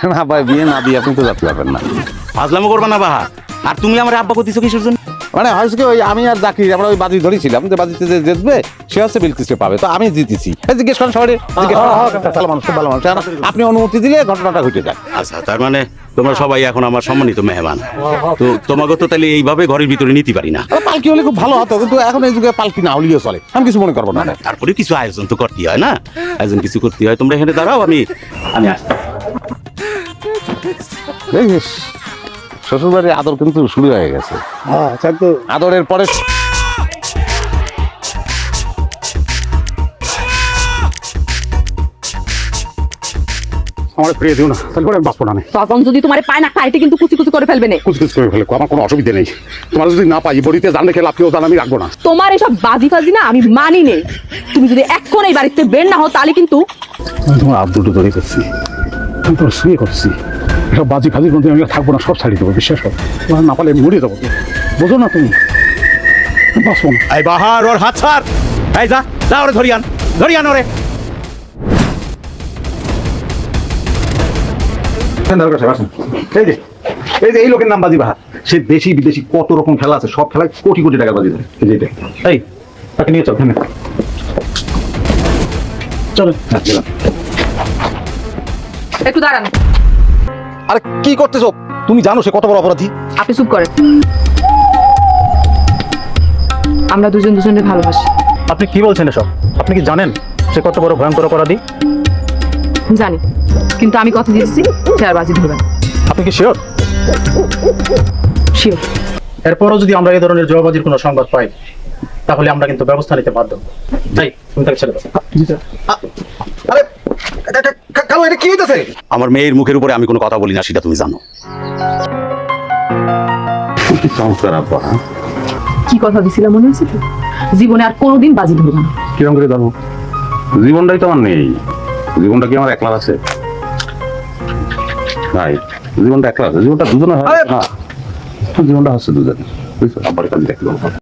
না ভাই, বিয়ে না দিয়ে আপনি তো যাতে পারবেন না। ফাজলামো করবা না বাহা। আর তুমি আমার আব্বা কতিছো কিসের জন্য? মানে হয়েছে কি, ওই আমি আর জাকির আমরা ওই বাজি ধরেছিলাম যে বাজিতে যে জিতবে সে হচ্ছে বিলকিসে পাবে, তো আমি জিতেছি। জিজ্ঞেস করেন সবাই, ভালো মানুষ, খুব ভালো মানুষ। আপনি অনুমতি দিলে ঘটনাটা ঘটে যায়। আচ্ছা, তার মানে তোমরা সবাই এখন আমার সম্মানিত মেহমান। তো তোমাকে তো তাহলে এইভাবে ঘরের ভিতরে নিতে পারি না। পালকি হলে খুব ভালো হতো, কিন্তু এখন এই যুগে পালকি না হলেও চলে, আমি কিছু মনে করবো না। তারপরে কিছু আয়োজন তো করতে হয় না, আয়োজন কিছু করতে হয়। তোমরা এখানে দাঁড়াও, আমি আসছি। শ্বশুর বাড়ির আদর কিন্তু শুরু হয়ে গেছে। আদরের পরে আমার ফিরিয়ে দিও না, তাহলে করে আমি বাঁচবো না। তখন যদি তোমার পায় না খাইতে কিন্তু কুচি কুচি করে ফেলবে না। কুচকুচ করে ফেলে আমার কোনো অসুবিধা নেই। তোমার যদি না পাই বড়িতে জান রেখে লাভ কেউ জান আমি রাখবো না। তোমার এসব বাজি ফাজি না আমি মানি নেই। তুমি যদি এখন এই বাড়িতে বের না হও তাহলে কিন্তু আমি তোমার হাত দুটো ধরে করছি, আমি তোমার শুয়ে করছি। এসব বাজি ফাজির মধ্যে আমি থাকবো না, সব ছাড়িয়ে দেবো, বিশ্বাস করো। তোমার না পারলে মরে যাবো, বোঝো না তুমি? বাঁচবো না। এই বাহার, ওর হাত ছাড়। এই যা যা, ওরে ধরিয়ান, ধরিয়ান ওরে। এই লোকের নাম বাজি বাহার। সে দেশি বিদেশি কত রকম খেলা আছে, সব খেলায় কোটি কোটি টাকা বাজি ধরে। এই তাকে নিয়ে চল, চলো। একটু দাঁড়ান। আরে কি করতেছো? তুমি জানো সে কত বড় অপরাধী? আপনি চুপ করেন। আমরা দুজন দুজনের ভালোবাসি। আপনি কি বলছেন এসব? আপনি কি জানেন সে কত বড় ভয়ঙ্কর অপরাধী? জানি, কিন্তু আমি কথা দিয়েছি সে আর বাজি ধরবেন। আপনি কি শিওর? শিওর। এরপরও যদি আমরা এই ধরনের জবাবাজির কোনো সংবাদ পাই তাহলে আমরা কিন্তু ব্যবস্থা নিতে বাধ্য। তাই তুমি তাকে ছেড়ে দাও। আরে কালো, এটা কি হইতেছে? আমার মেয়ের মুখের উপরে আমি কোনো কথা বলি না, সেটা তুমি জানো। চমৎকার আব্বা। কি কথা দিছিলাম মনে আছে তো? জীবনে আর কোনোদিন বাজি ধরবো না। কিরম করে ধরবো? জীবনটাই তো আমার নেই। জীবনটা কি আমার একলা আছে? ভাই, জীবনটা একলা আছে, জীবনটা দুজনে হয় না। জীবনটা হচ্ছে দুজনে, বুঝছো? আব্বার কাছে দেখতে